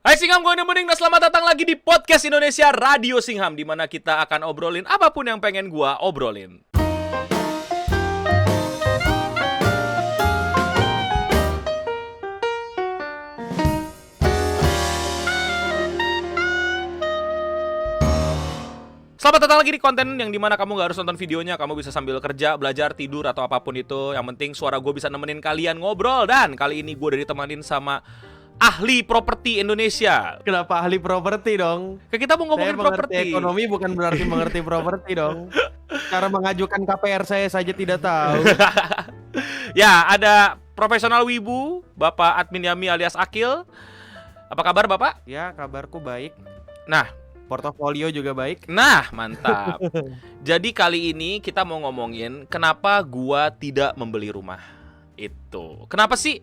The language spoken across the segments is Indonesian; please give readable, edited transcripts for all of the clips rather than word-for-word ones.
Hai Singham, gue Nemening dan selamat datang lagi di Podcast Indonesia Radio Singham, di mana kita akan obrolin apapun yang pengen gue obrolin. Selamat datang lagi di konten yang dimana kamu gak harus nonton videonya. Kamu bisa sambil kerja, belajar, tidur, atau apapun itu. Yang penting suara gue bisa nemenin kalian ngobrol. Dan kali ini gue udah ditemanin sama ahli properti Indonesia. Kenapa ahli properti dong? Kita mau ngomongin Saya mengerti properti. ekonomi bukan berarti mengerti properti dong. Cara mengajukan KPR saya saja tidak tahu. Ya, ada profesional wibu, Bapak Admin Yami alias Akil. Apa kabar Bapak? Ya, kabarku baik. Nah, Portofolio juga baik. mantap. Jadi kali ini kita mau ngomongin kenapa gua tidak membeli rumah. Itu. Kenapa sih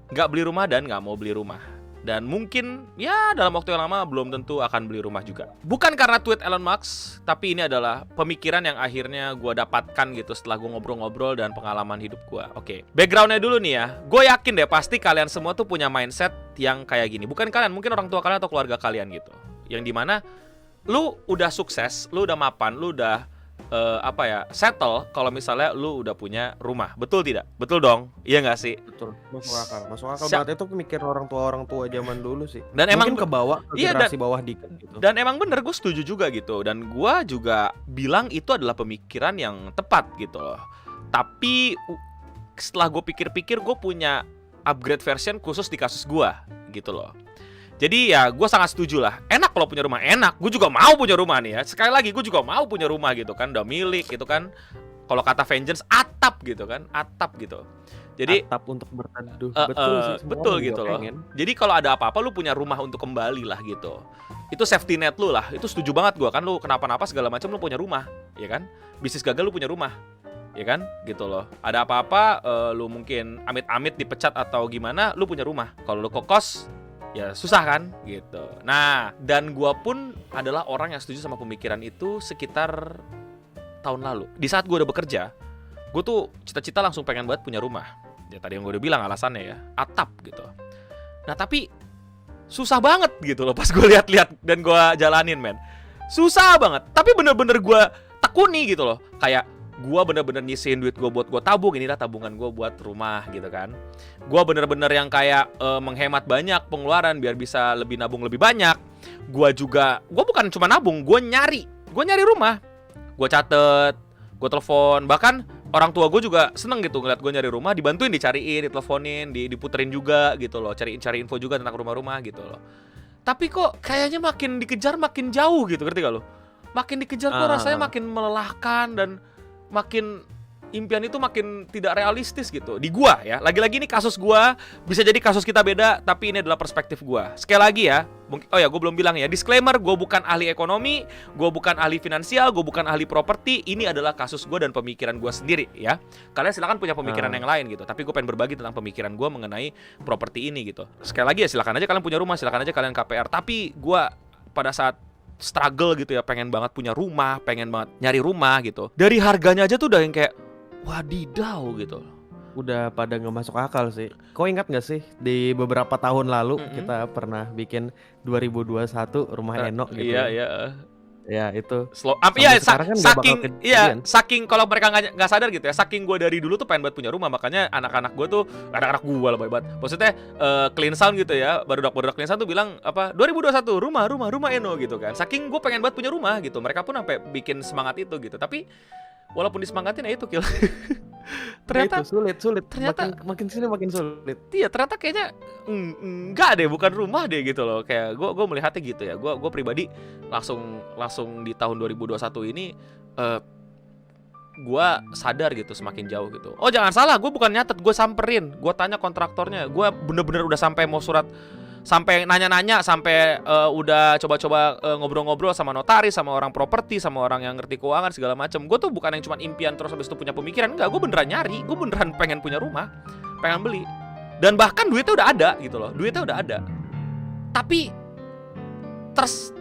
nggak beli rumah dan nggak mau beli rumah? Dan mungkin ya dalam waktu yang lama belum tentu akan beli rumah juga. Bukan karena tweet Elon Musk, tapi ini adalah pemikiran yang akhirnya gua dapatkan gitu setelah gua ngobrol-ngobrol dan pengalaman hidup gua. Oke, backgroundnya dulu nih ya. Gue yakin deh pasti kalian semua tuh punya mindset yang kayak gini. Bukan kalian, mungkin orang tua kalian atau keluarga kalian gitu. Yang dimana lu udah sukses, lu udah mapan, lu udah settle kalau misalnya lu udah punya rumah. Betul tidak? Betul dong. Iya nggak sih? Betul, masuk akal. Masuk akal banget, itu pemikiran orang tua zaman dulu sih. Dan emang mungkin ke bawah ke iya, generasi bawah dikit gitu. Dan emang bener, gue setuju juga gitu. Dan gue juga bilang itu adalah pemikiran yang tepat gitu loh. Tapi setelah gue pikir-pikir, gue punya upgrade version khusus di kasus gue gitu loh. Jadi ya gue sangat setuju lah. Enak kalau punya rumah, enak. Gue juga mau punya rumah nih ya. Sekali lagi gue juga mau punya rumah gitu kan. Udah milik gitu kan. Kalau kata Vengeance, atap gitu kan. Atap gitu. Jadi atap untuk berteduh. Betul sih. Betul gitu loh. Jadi kalau ada apa-apa lu punya rumah untuk kembali lah gitu. Itu safety net lu lah. Itu setuju banget gue kan. Lu kenapa-napa segala macam lu punya rumah, ya kan? Bisnis gagal lu punya rumah, ya kan? Gitu loh. Ada apa-apa lu mungkin amit-amit dipecat atau gimana, lu punya rumah. Kalau lu ke kos, ya susah kan gitu. Nah, dan gua pun adalah orang yang setuju sama pemikiran itu sekitar tahun lalu. Di saat gua udah bekerja, gua tuh cita-cita langsung pengen banget punya rumah. Ya tadi yang gua udah bilang alasannya ya, atap gitu. Nah, tapi susah banget gitu loh pas gua lihat-lihat dan gua jalanin, men. Susah banget. Tapi bener-bener gua tekuni gitu loh. Kayak gua bener-bener nyisihin duit gua buat gua tabung. Inilah tabungan gua buat rumah gitu kan. Gua bener-bener yang kayak menghemat banyak pengeluaran biar bisa lebih nabung lebih banyak. Gua bukan cuma nabung, gua nyari rumah. Gua catet, gua telepon, bahkan orang tua gua juga seneng gitu ngeliat gua nyari rumah, dibantuin, dicariin, diteleponin, diputerin juga gitu loh, cari info juga tentang rumah-rumah gitu loh. Tapi kok kayaknya makin dikejar makin jauh gitu, ngerti gak lo? Makin dikejar kok rasanya makin melelahkan dan makin impian itu makin tidak realistis gitu. Di gua ya, lagi-lagi ini kasus gua, bisa jadi kasus kita beda, tapi ini adalah perspektif gua. Sekali lagi ya, gua belum bilang ya, disclaimer, gua bukan ahli ekonomi, gua bukan ahli finansial, gua bukan ahli properti. Ini adalah kasus gua dan pemikiran gua sendiri ya. Kalian silakan punya pemikiran yang lain gitu, tapi gua pengen berbagi tentang pemikiran gua mengenai properti ini gitu. Sekali lagi ya, silakan aja kalian punya rumah, silakan aja kalian KPR, tapi gua pada saat struggle gitu ya, pengen banget punya rumah, pengen banget nyari rumah gitu. Dari harganya aja tuh udah yang kayak wadidaw gitu. Udah pada nggak masuk akal sih. Kau ingat nggak sih di beberapa tahun lalu kita pernah bikin 2021 rumah Eno gitu. Iya. Ya itu. Saking kalau mereka nggak sadar gitu ya, saking gue dari dulu tuh pengen buat punya rumah, makanya anak-anak gue tuh, anak-anak gue lah banget. Maksudnya clean sound gitu ya, baru clean sound tuh bilang apa 2021 rumah Eno gitu kan. Saking gue pengen buat punya rumah gitu, mereka pun sampai bikin semangat itu gitu. Tapi walaupun disemangatin ya itu kill. Ternyata itu sulit. Ternyata makin sini makin sulit. Iya, ternyata kayaknya enggak deh, bukan rumah deh gitu loh. Kayak gue melihatnya gitu ya. Gue pribadi langsung di tahun 2021 ini gue sadar gitu semakin jauh gitu. Oh jangan salah, gue bukan nyatet, gue samperin, gue tanya kontraktornya, gue bener-bener udah sampai mau surat, sampai nanya-nanya, sampai udah coba-coba ngobrol-ngobrol sama notaris, sama orang properti, sama orang yang ngerti keuangan segala macam. Gue tuh bukan yang cuma impian terus habis itu punya pemikiran, enggak, gue beneran nyari, gue beneran pengen punya rumah, pengen beli. Dan bahkan duitnya udah ada gitu loh, duitnya udah ada. Tapi terus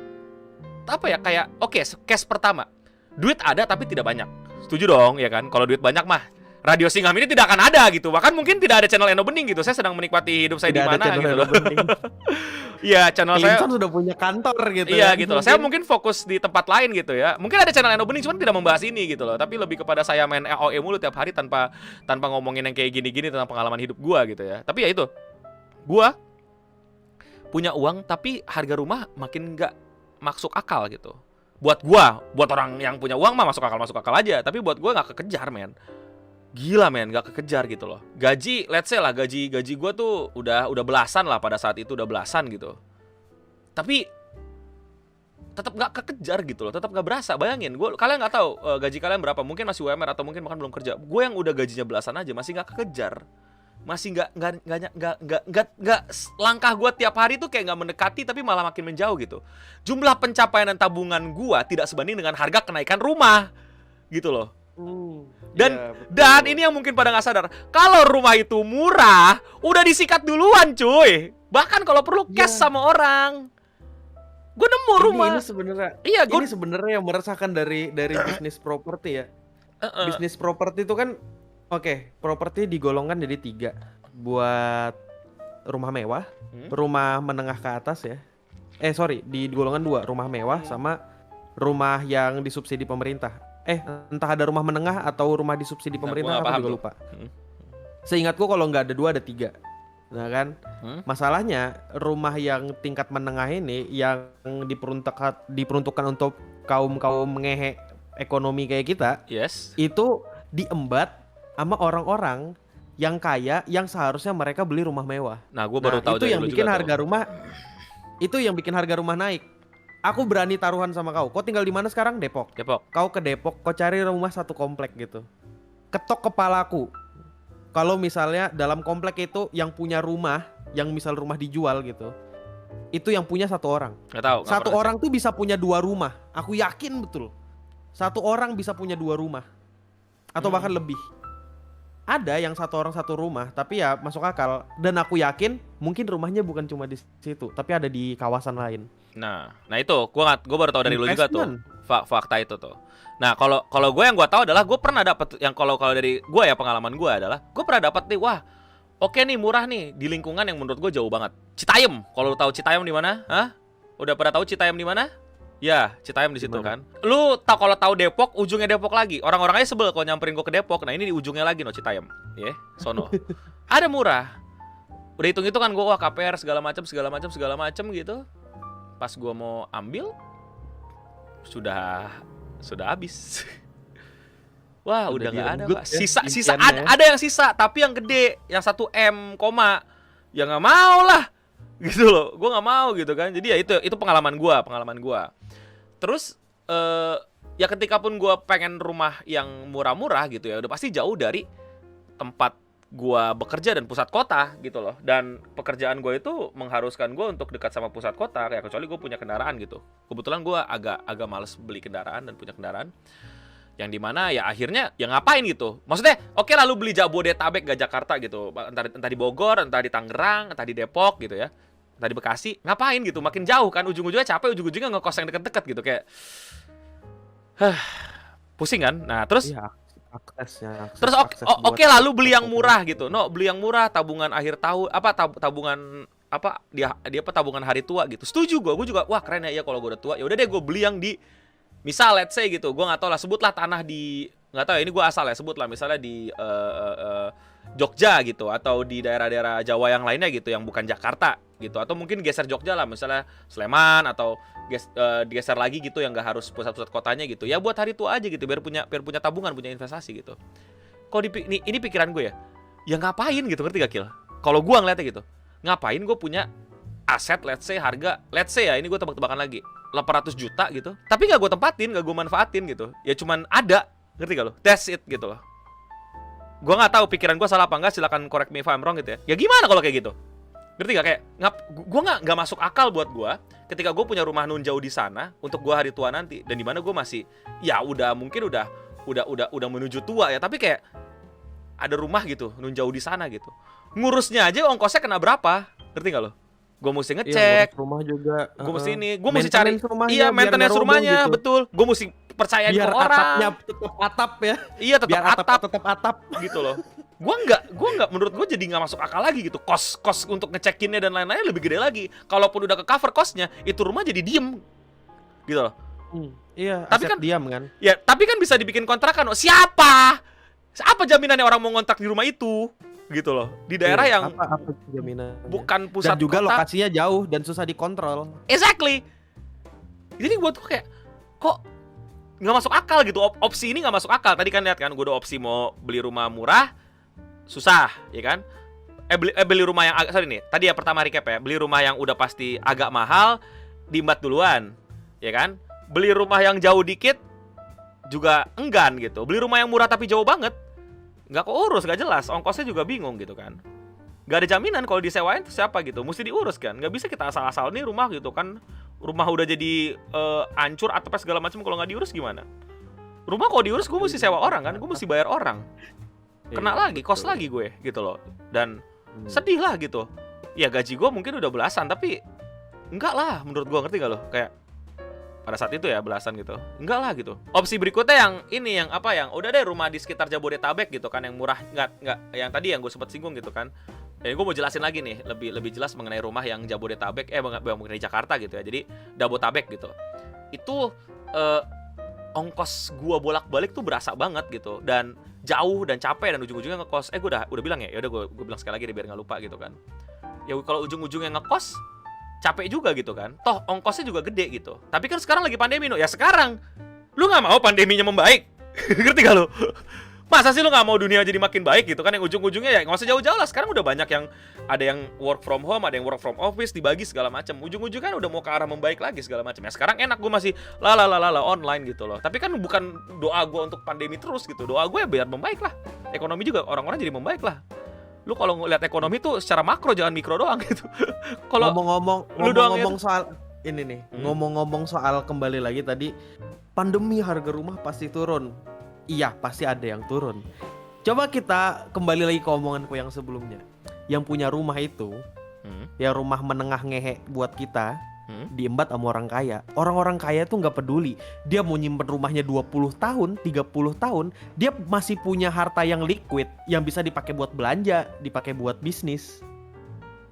apa ya, kayak oke, case pertama, duit ada tapi tidak banyak. Setuju dong ya kan? Kalau duit banyak mah Radio Singham ini tidak akan ada gitu. Bahkan mungkin tidak ada channel Eno Bening gitu. Saya sedang menikmati hidup saya di Tidak ada mana channel gitu Eno loh. Bening. Iya, channel saya. Clinton sudah punya kantor gitu Iya kan, gitu loh. Saya mungkin fokus di tempat lain gitu ya. Mungkin ada channel Eno Bening cuman tidak membahas ini gitu loh. Tapi lebih kepada saya main AOE mulu tiap hari tanpa ngomongin yang kayak gini-gini tentang pengalaman hidup gua gitu ya. Tapi ya itu. Gua punya uang tapi harga rumah makin nggak masuk akal gitu. Buat orang yang punya uang mah masuk akal aja. Tapi buat gua nggak kekejar, men. Gila, men, nggak kekejar gitu loh. Gaji, let's say lah, gaji gua tuh udah belasan lah pada saat itu, udah belasan gitu. Tapi tetap nggak kekejar gitu loh, tetap nggak berasa. Bayangin, kalian nggak tahu gaji kalian berapa? Mungkin masih UMR atau mungkin bahkan belum kerja. Gue yang udah gajinya belasan aja masih nggak kekejar. Masih nggak langkah gue tiap hari tuh kayak nggak mendekati tapi malah makin menjauh gitu. Jumlah pencapaian dan tabungan gue tidak sebanding dengan harga kenaikan rumah gitu loh. Dan ini yang mungkin pada nggak sadar, kalau rumah itu murah udah disikat duluan cuy. Bahkan kalau perlu cash sama orang. Gue nemu rumah. Ini sebenarnya. Iya, ini sebenarnya yang meresahkan dari bisnis properti ya. Bisnis properti itu kan properti digolongkan jadi 3. Buat rumah mewah, rumah menengah ke atas ya. Di golongan 2, rumah mewah sama rumah yang disubsidi pemerintah. Entah ada rumah menengah atau rumah disubsidi pemerintah, aku juga lupa. Seingatku kalau nggak ada 2 ada 3. Nah kan, masalahnya rumah yang tingkat menengah ini yang diperuntukkan untuk kaum ngehe ekonomi kayak kita, itu diembat sama orang-orang yang kaya yang seharusnya mereka beli rumah mewah. Nah, gue baru tahu itu yang bikin harga rumah, itu yang bikin harga rumah naik. Aku berani taruhan sama kau. Kau tinggal di mana sekarang? Depok. Kau ke Depok, kau cari rumah satu komplek gitu. Ketok kepalaku. Kalau misalnya dalam komplek itu yang punya rumah, yang misal rumah dijual gitu, itu yang punya 1 orang. Satu orang tuh bisa punya 2 rumah. Aku yakin betul. 1 orang bisa punya 2 rumah. Atau bahkan lebih. Ada yang 1 orang 1 rumah, tapi ya masuk akal. Dan aku yakin mungkin rumahnya bukan cuma di situ, tapi ada di kawasan lain. Nah itu gua baru tahu dari lu juga tuh fakta itu tuh. Nah kalau gue yang gue tahu adalah gue pernah dapat yang kalau dari gue ya, pengalaman gue adalah gue pernah dapat nih, wah oke nih, murah nih di lingkungan yang menurut gue jauh banget. Citayam, kalau lu tahu Citayam di mana? Hah? Udah pada tahu Citayam di mana? Ya, Citayam di situ kan. Lu kalau tahu Depok, ujungnya Depok lagi. Orang-orangnya sebel kalau nyamperin gue ke Depok. Nah ini di ujungnya lagi Citayam, sono. Ada murah. Udah hitung-hitung kan gue, wah KPR segala macam gitu. Pas gue mau ambil sudah habis. Wah, udah nggak ada, Pak. Sisa ada yang sisa, tapi yang gede, yang 1 M, ya nggak mau lah, gitu loh. Gue nggak mau gitu kan. Jadi ya itu pengalaman gue. Terus ya ketika pun gue pengen rumah yang murah-murah gitu ya, udah pasti jauh dari tempat gua bekerja dan pusat kota gitu loh. Dan pekerjaan gua itu mengharuskan gua untuk dekat sama pusat kota, kayak kecuali gua punya kendaraan gitu. Kebetulan gua agak males beli kendaraan dan punya kendaraan yang dimana ya akhirnya ya ngapain gitu. Maksudnya oke, lalu beli Jabodetabek gak Jakarta gitu, entah di Bogor, entah di Tangerang, entah di Depok gitu ya, entah di Bekasi, ngapain gitu, makin jauh kan, ujung-ujungnya capek, ujung-ujungnya ngekos yang deket-deket gitu, kayak pusing kan. Nah terus oke, lalu beli yang murah gitu. Beli yang murah, tabungan akhir tahun, tabungan hari tua gitu. Setuju gue juga, wah keren ya kalau gue udah tua. Ya udah deh, gue beli yang di, misal let's say gitu, gue nggak tahu lah, sebutlah tanah di, nggak tahu ya, ini gue asal ya, sebutlah misalnya di Jogja gitu, atau di daerah-daerah Jawa yang lainnya gitu, yang bukan Jakarta gitu, atau mungkin geser Jogja lah, misalnya Sleman, atau digeser lagi gitu yang nggak harus pusat-pusat kotanya gitu ya, buat hari tua aja gitu, biar punya tabungan, punya investasi gitu. Ini pikiran gue ya ngapain gitu, ngerti gak Kil? Kalau gue ngeliatnya gitu, ngapain gue punya aset, let's say harga, let's say ya, ini gue tebak-tebakan lagi 800 juta gitu, tapi nggak gue tempatin, nggak gue manfaatin gitu, ya cuman ada, ngerti gak lo? That's it gitu loh. Gue nggak tahu pikiran gue salah apa enggak, silakan correct me if I'm wrong gitu ya. Ya gimana kalau kayak gitu? Ngerti gak? Kayak gue nggak masuk akal buat gue ketika gue punya rumah nun jauh di sana untuk gue hari tua nanti, dan di mana gue masih ya mungkin udah menuju tua ya, tapi kayak ada rumah gitu nun jauh di sana gitu, ngurusnya aja ongkosnya kena berapa, ngerti gak lo? Gue mesti ngecek rumah juga, gue mesti cari maintenance rumahnya gitu. Betul, gue mesti percaya biar ke orang. atapnya tetap atap ya. Iya, tetap Biar atap tetap atap. gitu loh. Gua nggak menurut gua jadi nggak masuk akal lagi gitu. Kos untuk ngecekinnya dan lain-lain lebih gede lagi. Kalaupun udah ke cover kosnya, itu rumah jadi diem gitu loh. Iya, Tapi aset kan- diam kan. Ya, tapi kan bisa dibikin kontrakan. Oh, siapa? Apa jaminannya orang mau ngontrak di rumah itu? Gitu loh. Di daerah Iya, yang apa jaminannya? bukan pusat dan juga kota. lokasinya jauh dan susah dikontrol. Exactly. Jadi gue tuh kayak kok nggak masuk akal gitu. Opsi ini nggak masuk akal. Tadi kan lihat kan, gue udah opsi mau beli rumah murah, susah, ya kan? Beli rumah yang sorry nih. Tadi ya pertama recap ya. Beli rumah yang udah pasti agak mahal, diembat duluan, ya kan? Beli rumah yang jauh dikit juga enggan gitu. Beli rumah yang murah tapi jauh banget, nggak keurus, nggak jelas. Ongkosnya juga bingung gitu kan. Gak ada jaminan kalau disewain tuh siapa gitu. Mesti diurus kan. Nggak bisa kita asal-asal nih rumah gitu kan. Rumah udah jadi hancur atapnya segala macam, kalau nggak diurus gimana? Rumah kalau diurus gue mesti sewa orang kan. Gue mesti bayar orang. Kena lagi, kos lagi gue gitu loh. Dan sedih lah gitu. Ya gaji gue mungkin udah belasan, tapi enggak lah menurut gue, ngerti gak lo? Kayak pada saat itu ya belasan gitu. Enggak lah gitu. Opsi berikutnya yang ini, yang apa, yang udah deh rumah di sekitar Jabodetabek gitu kan, yang murah, enggak yang tadi yang gue sempat singgung gitu kan. Ya gue mau jelasin lagi nih, lebih jelas mengenai rumah yang Jabodetabek, mengenai Jakarta gitu ya. Jadi Jabodetabek gitu. Itu ongkos gua bolak-balik tuh berasa banget gitu, dan jauh dan capek, dan ujung-ujungnya ngekos. Gue udah bilang ya udah gue bilang sekali lagi deh biar nggak lupa gitu kan. Ya kalau ujung-ujungnya ngekos capek juga gitu kan. Toh ongkosnya juga gede gitu. Tapi kan sekarang lagi pandemi no. Ya sekarang lu nggak mau pandeminya membaik. Ngerti gak lu? Masa sih lu nggak mau dunia jadi makin baik gitu kan? Yang ujung-ujungnya ya nggak usah jauh-jauh lah. Sekarang udah banyak yang ada yang work from home, ada yang work from office, dibagi segala macam. Ujung-ujungnya kan udah mau ke arah membaik lagi segala macam. Ya sekarang enak, gue masih online gitu loh. Tapi kan bukan doa gue untuk pandemi terus gitu. Doa gue ya biar membaik lah. Ekonomi juga orang-orang jadi membaik lah. Lu kalau ngeliat ekonomi tuh secara makro, jangan mikro doang gitu. Kalau ngomong-ngomong soal ini nih, ngomong-ngomong soal kembali lagi tadi, pandemi harga rumah pasti turun. Iya, pasti ada yang turun. Coba kita kembali lagi ke omonganku yang sebelumnya. Yang punya rumah itu, ya rumah menengah ngehe buat kita, diembat sama orang kaya. Orang-orang kaya tuh nggak peduli. Dia mau nyimpen rumahnya 20 tahun, 30 tahun, dia masih punya harta yang liquid yang bisa dipakai buat belanja, dipakai buat bisnis.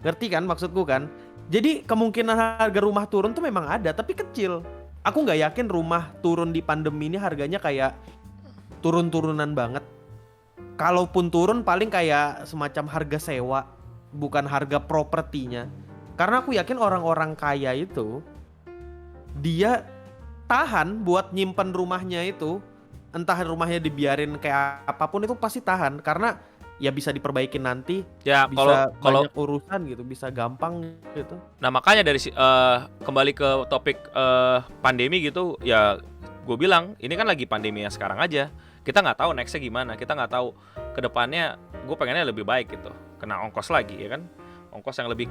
Ngerti kan maksudku kan? Jadi kemungkinan harga rumah turun tuh memang ada, tapi kecil. Aku nggak yakin rumah turun di pandemi ini harganya kayak turun-turunan banget. Kalaupun turun paling kayak semacam harga sewa, bukan harga propertinya. Karena aku yakin orang-orang kaya itu dia tahan buat nyimpen rumahnya itu. Entah rumahnya dibiarin kayak apapun itu pasti tahan, karena ya bisa diperbaikin nanti. Ya bisa kalau banyak urusan gitu, bisa gampang gitu. nah makanya dari kembali ke topik pandemi gitu ya, gue bilang ini kan lagi pandemi yang sekarang aja. Kita nggak tahu nextnya gimana, kita nggak tahu kedepannya. Gue pengennya lebih baik gitu, kena ongkos lagi ya kan, ongkos yang lebih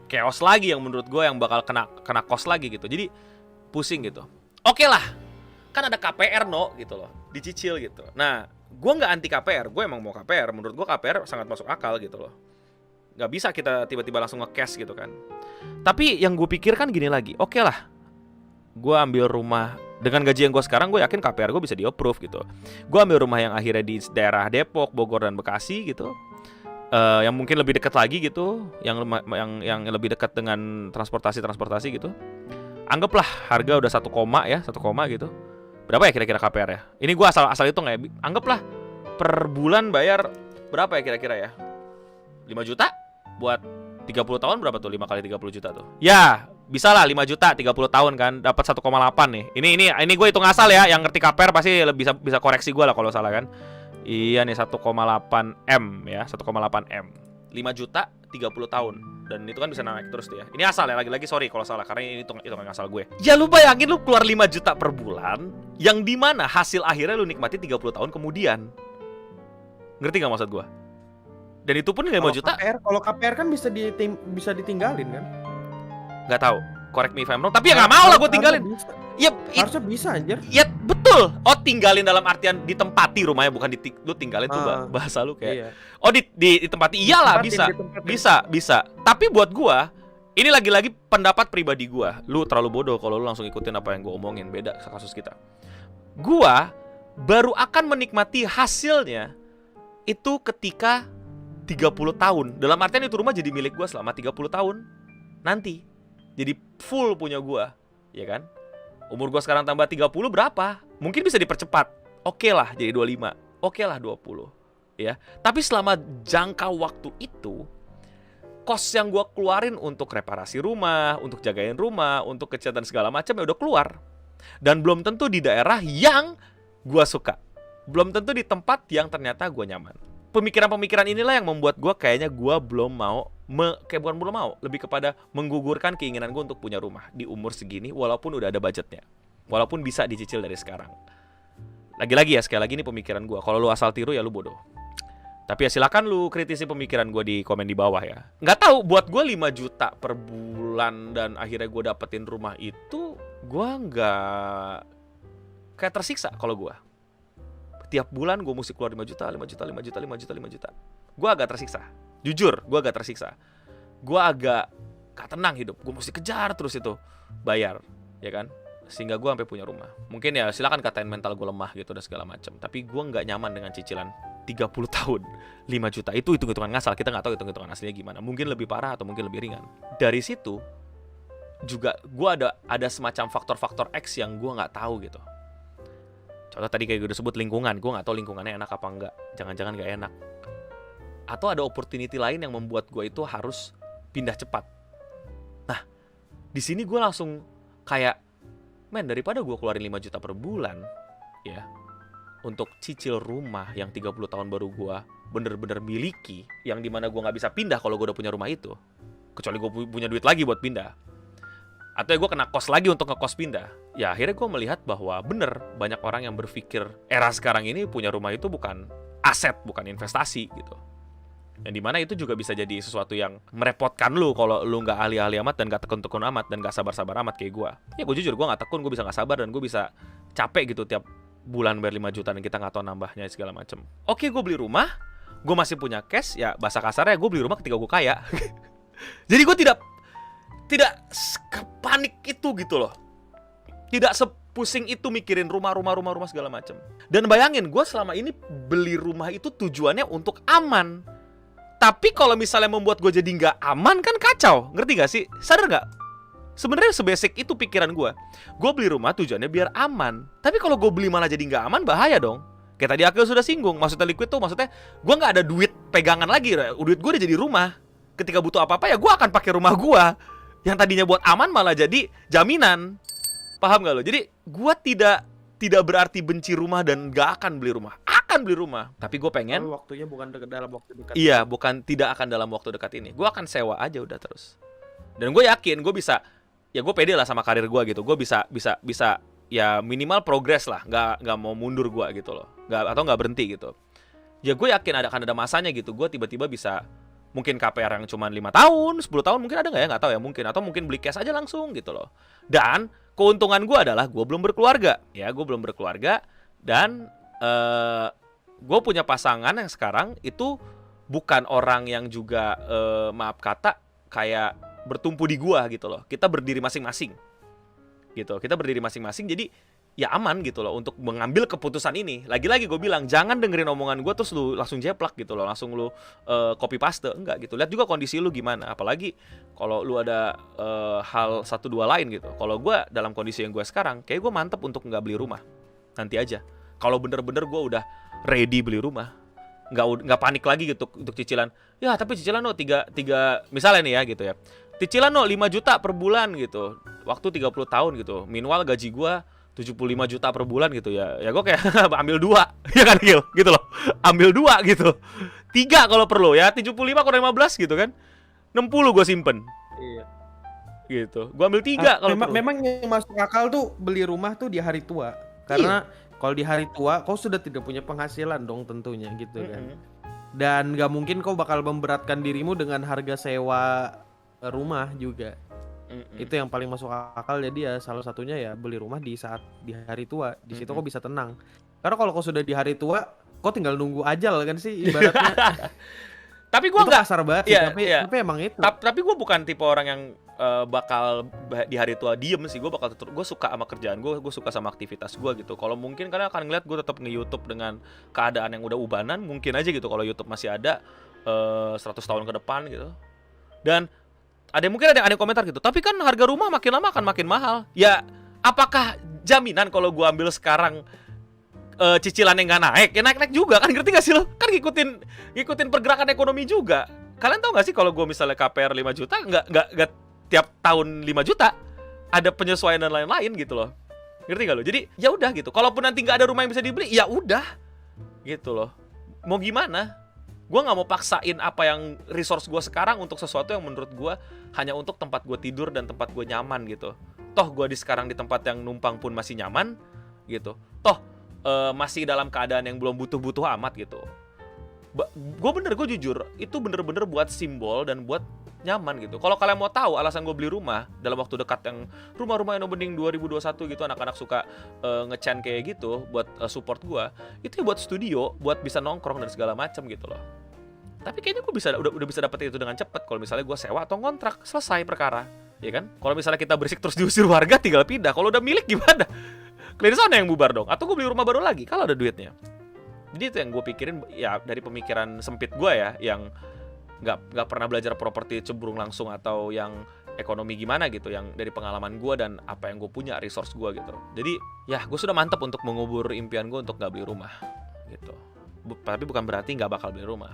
chaos lagi, yang menurut gue yang bakal kena kos lagi gitu. Jadi pusing gitu. Oke lah, kan ada KPR no gitu loh, dicicil gitu. Nah gue nggak anti KPR, gue emang mau KPR. Menurut gue KPR sangat masuk akal gitu loh. Nggak bisa kita tiba-tiba langsung nge-cash gitu kan. Tapi yang gue pikirkan gini lagi, oke lah, gue ambil rumah dengan gaji yang gue sekarang, gue yakin KPR gue bisa di-approve gitu. Gue ambil rumah yang akhirnya di daerah Depok, Bogor, dan Bekasi gitu, yang mungkin lebih dekat lagi gitu, yang lebih dekat dengan transportasi gitu. Anggaplah harga udah 1 koma gitu. Berapa ya kira-kira KPR ya? Ini gue asal hitung ya. Anggaplah per bulan bayar berapa ya kira-kira ya? 5 juta buat 30 tahun berapa tuh? 5 kali 30 juta tuh. Ya, bisa lah 5 juta 30 tahun kan, dapat 1,8 nih. Ini gue hitung asal ya, yang ngerti KPR pasti bisa koreksi gue lah kalau salah kan. Iya nih 1,8 M ya, 1,8 M. 5 juta 30 tahun. Dan itu kan bisa naik terus tuh ya. Ini asal ya, lagi-lagi sorry kalau salah, karena ini hitungan asal gue. Ya lu bayangin lu keluar 5 juta per bulan, yang dimana hasil akhirnya lu nikmati 30 tahun kemudian. Ngerti gak maksud gue? Dan itu pun 5 juta. Kalau KPR kan bisa ditinggalin kan? Gak tahu, correct me if I'm wrong. Tapi ya gak mau lah gue tinggalin. Harusnya bisa anjir. Ya betul. Oh, tinggalin dalam artian ditempati rumahnya, bukan lu tinggalin tuh bahasa lu kayak. Iya. Oh, ditempati. Iyalah bisa. Tapi buat gua, ini lagi-lagi pendapat pribadi gua. Lu terlalu bodoh kalau lu langsung ikutin apa yang gua omongin. Beda kasus kita. Gua baru akan menikmati hasilnya itu ketika 30 tahun. Dalam artian itu rumah jadi milik gua selama 30 tahun nanti. Jadi full punya gua, ya kan? Umur gua sekarang tambah 30 berapa? Mungkin bisa dipercepat. Oke lah jadi 25. Oke lah 20. Ya. Tapi selama jangka waktu itu, kos yang gua keluarin untuk reparasi rumah, untuk jagain rumah, untuk kecil segala macam ya udah keluar. Dan belum tentu di daerah yang gua suka. Belum tentu di tempat yang ternyata gua nyaman. Pemikiran-pemikiran inilah yang membuat gua kayaknya gua belum mau bukan belum mau, lebih kepada menggugurkan keinginan gua untuk punya rumah di umur segini walaupun udah ada budgetnya. Walaupun bisa dicicil dari sekarang. Lagi-lagi ya, sekali lagi ini pemikiran gua. Kalau lu asal tiru ya lu bodoh. Tapi ya silakan lu kritisi pemikiran gue di komen di bawah ya. Nggak tahu, buat gue 5 juta per bulan dan akhirnya gue dapetin rumah itu, gue nggak kayak tersiksa kalau gue. Tiap bulan gue mesti keluar 5 juta, 5 juta, 5 juta, 5 juta, 5 juta. Gue agak tersiksa. Jujur, gue agak tersiksa. Gue agak gak tenang hidup. Gue mesti kejar terus itu bayar, ya kan? Sehingga gue sampai punya rumah. Mungkin ya silakan katain mental gue lemah gitu dan segala macam. Tapi gue nggak nyaman dengan cicilan 30 tahun 5 juta. Itu hitung-hitungan ngasal. Kita nggak tahu hitung-hitungan aslinya gimana. Mungkin lebih parah atau mungkin lebih ringan. Dari situ juga gue ada semacam faktor-faktor X yang gue nggak tahu gitu. Contoh tadi kayak gue udah sebut lingkungan. Gue nggak tahu lingkungannya enak apa enggak. Jangan-jangan nggak enak. Atau ada opportunity lain yang membuat gue itu harus pindah cepat. Nah, di sini gue langsung kayak, men, daripada gue keluarin 5 juta per bulan ya untuk cicil rumah yang 30 tahun baru gue bener-bener miliki, yang dimana gue gak bisa pindah kalau gue udah punya rumah itu, kecuali gue punya duit lagi buat pindah, atau ya gue kena kos lagi untuk ngekos pindah. Ya akhirnya gue melihat bahwa bener banyak orang yang berpikir era sekarang ini punya rumah itu bukan aset, bukan investasi gitu. Yang dimana itu juga bisa jadi sesuatu yang merepotkan lu kalau lu nggak ahli-ahli amat dan nggak tekun-tekun amat dan nggak sabar-sabar amat kayak gue. Ya gue jujur, gue nggak tekun, gue bisa nggak sabar dan gue bisa capek gitu tiap bulan bayar 5 juta dan kita nggak tahu nambahnya segala macem. Oke, gue beli rumah, gue masih punya cash, ya bahasa kasarnya gue beli rumah ketika gue kaya. Jadi gue tidak panik itu gitu loh, tidak sepusing itu mikirin rumah segala macem. Dan bayangin, gue selama ini beli rumah itu tujuannya untuk aman. Tapi kalau misalnya membuat gue jadi nggak aman kan kacau, ngerti gak sih? Sadar nggak? Sebenarnya sebasic itu pikiran gue. Gue beli rumah tujuannya biar aman. Tapi kalau gue beli malah jadi nggak aman, bahaya dong. Kayak tadi Akil sudah singgung, maksudnya liquid tuh maksudnya gue nggak ada duit pegangan lagi. Duit gue udah jadi rumah. Ketika butuh apa-apa ya gue akan pakai rumah gue. Yang tadinya buat aman malah jadi jaminan. Paham gak lo? Jadi gue tidak berarti benci rumah dan gak akan beli rumah. Akan beli rumah. Tapi gue pengen waktunya bukan dalam waktu dekat. Iya, bukan tidak akan dalam waktu dekat ini. Gue akan sewa aja udah terus. Dan gue yakin gue bisa, ya gue pede lah sama karir gue gitu. Gue bisa ya minimal progres lah. Gak mau mundur gue gitu loh. Atau gak berhenti gitu. Ya gue yakin akan ada masanya gitu. Gue tiba-tiba bisa, mungkin KPR yang cuma 5 tahun, 10 tahun mungkin ada gak ya? Gak tahu ya mungkin. Atau mungkin beli cash aja langsung gitu loh. Dan keuntungan gue adalah gue belum berkeluarga. Ya gue belum berkeluarga. Dan gue punya pasangan yang sekarang itu bukan orang yang juga maaf kata kayak bertumpu di gua gitu loh. Kita berdiri masing-masing gitu. Kita berdiri masing-masing, jadi ya aman gitu loh untuk mengambil keputusan ini. Lagi-lagi gue bilang jangan dengerin omongan gue terus lu langsung jeplak gitu loh, langsung lu copy paste, enggak gitu. Lihat juga kondisi lu gimana. Apalagi kalau lu ada hal 1-2 lain gitu. Kalau gue dalam kondisi yang gue sekarang, kayak gue mantep untuk nggak beli rumah. Nanti aja. Kalau bener-bener gue udah ready beli rumah, nggak panik lagi gitu untuk cicilan. Ya tapi cicilan no 3 misalnya nih ya gitu ya. Cicilan no 5 juta per bulan gitu. Waktu 30 tahun gitu. Minimal gaji gue 75 juta per bulan gitu ya. Ya gue kayak ambil 2 ya kan Gil? Gitu loh. Ambil 2 gitu. 3 kalau perlu ya. 75 kurang 15 gitu kan. 60 gue simpen. Iya. Gitu. Gue ambil 3 kalau perlu. Memang yang masuk akal tuh beli rumah tuh di hari tua. Karena kalau di hari tua kau sudah tidak punya penghasilan dong tentunya gitu kan. Dan gak mungkin kau bakal memberatkan dirimu dengan harga sewa rumah juga. Itu yang paling masuk akal. Jadi ya salah satunya ya beli rumah di saat di hari tua. Di situ kau bisa tenang. Karena kalau kau sudah di hari tua, kau tinggal nunggu ajal kan sih ibaratnya. Tapi gue nggak kasar banget sih, tapi emang itu. Tapi gue bukan tipe orang yang bakal di hari tua diem sih. Gue suka sama kerjaan gue suka sama aktivitas gue gitu. Kalau mungkin kalian akan ngeliat gue tetap nge-YouTube dengan keadaan yang udah ubanan, mungkin aja gitu kalau YouTube masih ada 100 tahun ke depan gitu. Dan mungkin ada yang komentar gitu, tapi kan harga rumah makin lama akan makin mahal. Ya, apakah jaminan kalau gue ambil sekarang cicilannya nggak naik? Ya naik juga kan, ngerti gak sih lo? Kan ngikutin pergerakan ekonomi juga. Kalian tahu gak sih kalau gue misalnya KPR 5 juta, nggak tiap tahun 5 juta, ada penyesuaian dan lain-lain gitu loh. Ngerti gak lo? Jadi ya udah gitu. Kalaupun nanti nggak ada rumah yang bisa dibeli, ya udah gitu loh. Mau gimana? Gue nggak mau paksain apa yang resource gue sekarang untuk sesuatu yang menurut gue hanya untuk tempat gue tidur dan tempat gue nyaman gitu. Toh gue sekarang di tempat yang numpang pun masih nyaman gitu. Toh masih dalam keadaan yang belum butuh-butuh amat gitu. Gue jujur, itu bener-bener buat simbol dan buat nyaman gitu. Kalau kalian mau tahu alasan gue beli rumah dalam waktu dekat, yang rumah-rumah yang bening 2021 gitu, anak-anak suka nge-chan kayak gitu buat support gue, itu ya buat studio, buat bisa nongkrong dan segala macam gitu loh. Tapi kayaknya gue udah bisa dapetin itu dengan cepat kalau misalnya gue sewa atau kontrak, selesai perkara, ya kan? Kalau misalnya kita berisik terus diusir warga, tinggal pindah. Kalau udah milik gimana? Klinis sana yang bubar dong. Atau gue beli rumah baru lagi kalau ada duitnya. Jadi itu yang gue pikirin ya, dari pemikiran sempit gue ya, yang nggak pernah belajar properti cemburung langsung, atau yang ekonomi gimana gitu, yang dari pengalaman gue dan apa yang gue punya, resource gue gitu. Jadi ya gue sudah mantap untuk mengubur impian gue untuk nggak beli rumah gitu. Tapi bukan berarti nggak bakal beli rumah.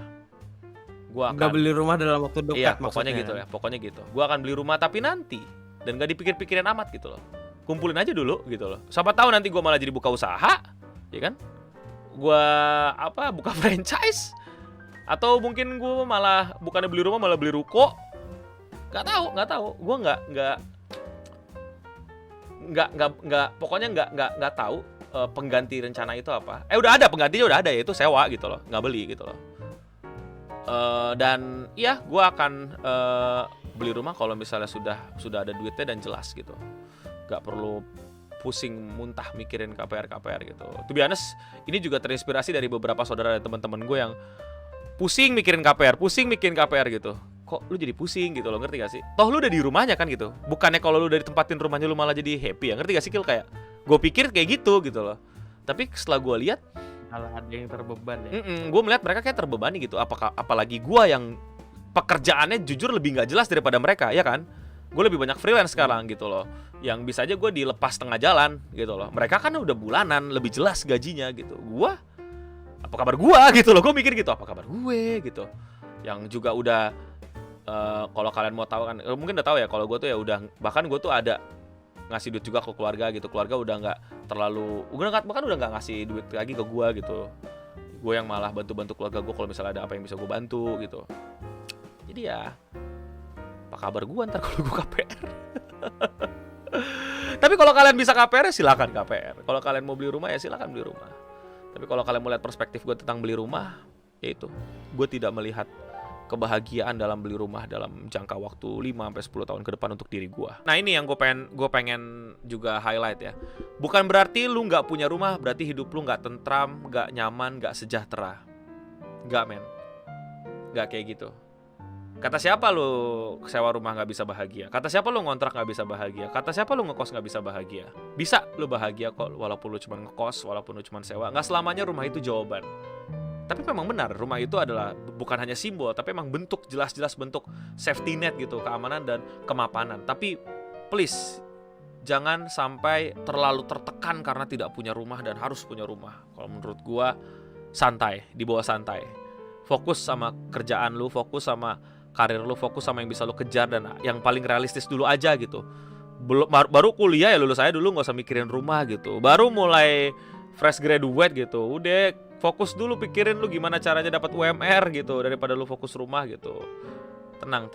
Gua akan nggak beli rumah dalam waktu dekat, iya, maksudnya. pokoknya gitu. Gua akan beli rumah tapi nanti, dan gak dipikir-pikirin amat gitu loh. Kumpulin aja dulu gitu loh. Siapa tahu nanti gua malah jadi buka usaha, ya kan? Gua buka franchise, atau mungkin gua malah bukannya beli rumah malah beli ruko. Gak tahu. Gua pokoknya nggak tahu pengganti rencana itu apa. Udah ada penggantinya, udah ada, yaitu sewa gitu loh, nggak beli gitu loh. Dan ya gue akan beli rumah kalau misalnya sudah ada duitnya dan jelas gitu, gak perlu pusing muntah mikirin KPR gitu. To be honest, ini juga terinspirasi dari beberapa saudara dan teman-teman gue yang pusing mikirin KPR gitu. Kok lu jadi pusing gitu loh, ngerti gak sih? Toh lu udah di rumahnya kan gitu. Bukannya kalau lu udah ditempatin rumahnya lu malah jadi happy ya, ngerti gak sih Kil? Kayak gue pikir kayak gitu loh. Tapi setelah gue lihat, malah ada yang terbeban ya. Gue melihat mereka kayak terbebani gitu. Apalagi gue yang pekerjaannya jujur lebih nggak jelas daripada mereka, ya kan? Gue lebih banyak freelance sekarang gitu loh. Yang bisa aja gue dilepas tengah jalan gitu loh. Mereka kan udah bulanan, lebih jelas gajinya gitu. Gue, apa kabar gue gitu loh? Gue mikir gitu, apa kabar gue gitu. Yang juga udah, kalau kalian mau tahu kan, mungkin udah tahu ya. Kalau gue tuh ya udah, bahkan gue tuh ada ngasih duit juga ke keluarga gitu. Keluarga udah nggak terlalu, bahkan udah nggak ngasih duit lagi ke gue gitu. Gue yang malah bantu keluarga gue kalau misalnya ada apa yang bisa gue bantu gitu. Jadi ya, apa kabar gue ntar kalau gue KPR? Tapi kalau kalian bisa KPR, silakan KPR. Kalau kalian mau beli rumah ya silakan beli rumah. Tapi kalau kalian mau lihat perspektif gue tentang beli rumah, yaitu gue tidak melihat kebahagiaan dalam beli rumah dalam jangka waktu 5-10 tahun ke depan untuk diri gue. Nah ini yang gue pengen juga highlight ya. Bukan berarti lu nggak punya rumah berarti hidup lu nggak tentram, nggak nyaman, nggak sejahtera. Nggak men, nggak kayak gitu. Kata siapa lu sewa rumah nggak bisa bahagia? Kata siapa lu ngontrak nggak bisa bahagia? Kata siapa lu ngekos nggak bisa bahagia? Bisa lu bahagia kok, walaupun lu cuma ngekos, walaupun lu cuma sewa. Nggak selamanya rumah itu jawaban. Tapi memang benar, rumah itu adalah bukan hanya simbol, tapi memang bentuk, jelas-jelas bentuk safety net gitu, keamanan dan kemapanan. Tapi please, jangan sampai terlalu tertekan karena tidak punya rumah dan harus punya rumah. Kalau menurut gua, santai, dibawa santai. Fokus sama kerjaan lu, fokus sama karir lu, fokus sama yang bisa lu kejar dan yang paling realistis dulu aja gitu. Baru kuliah ya lulus aja dulu, nggak usah mikirin rumah gitu. Baru mulai fresh graduate gitu, udah fokus dulu pikirin lu gimana caranya dapat UMR gitu daripada lu fokus rumah gitu. Tenang.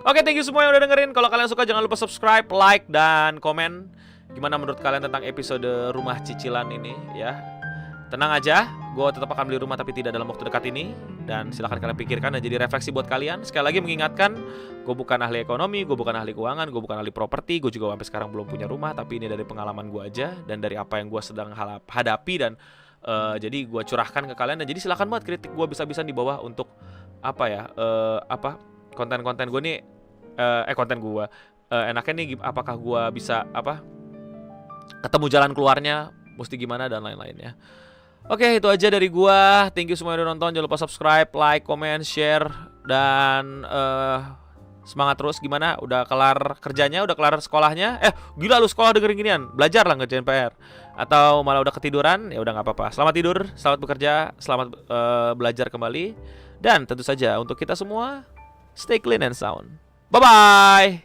Oke, thank you semua yang udah dengerin. Kalau kalian suka jangan lupa subscribe, like, dan komen. Gimana menurut kalian tentang episode rumah cicilan ini ya? Tenang aja, gue tetap akan beli rumah tapi tidak dalam waktu dekat ini. Dan silahkan kalian pikirkan dan jadi refleksi buat kalian. Sekali lagi mengingatkan, gue bukan ahli ekonomi, gue bukan ahli keuangan, gue bukan ahli properti. Gue juga sampai sekarang belum punya rumah, tapi ini dari pengalaman gue aja dan dari apa yang gue sedang hadapi. Dan jadi gue curahkan ke kalian. Dan jadi silahkan buat kritik gue bisa-bisa di bawah untuk konten-konten gue nih, konten gue enaknya nih apakah gua bisa ketemu jalan keluarnya, mesti gimana dan lain-lainnya. Oke, itu aja dari gua. Thank you semua yang udah nonton. Jangan lupa subscribe, like, comment, share, dan semangat terus. Gimana? Udah kelar kerjanya? Udah kelar sekolahnya? Gila lu sekolah dengerin ginian. Belajar lah ngerjain PR. Atau malah udah ketiduran? Ya udah nggak apa-apa. Selamat tidur, selamat bekerja, selamat belajar kembali. Dan tentu saja untuk kita semua, stay clean and sound. Bye-bye!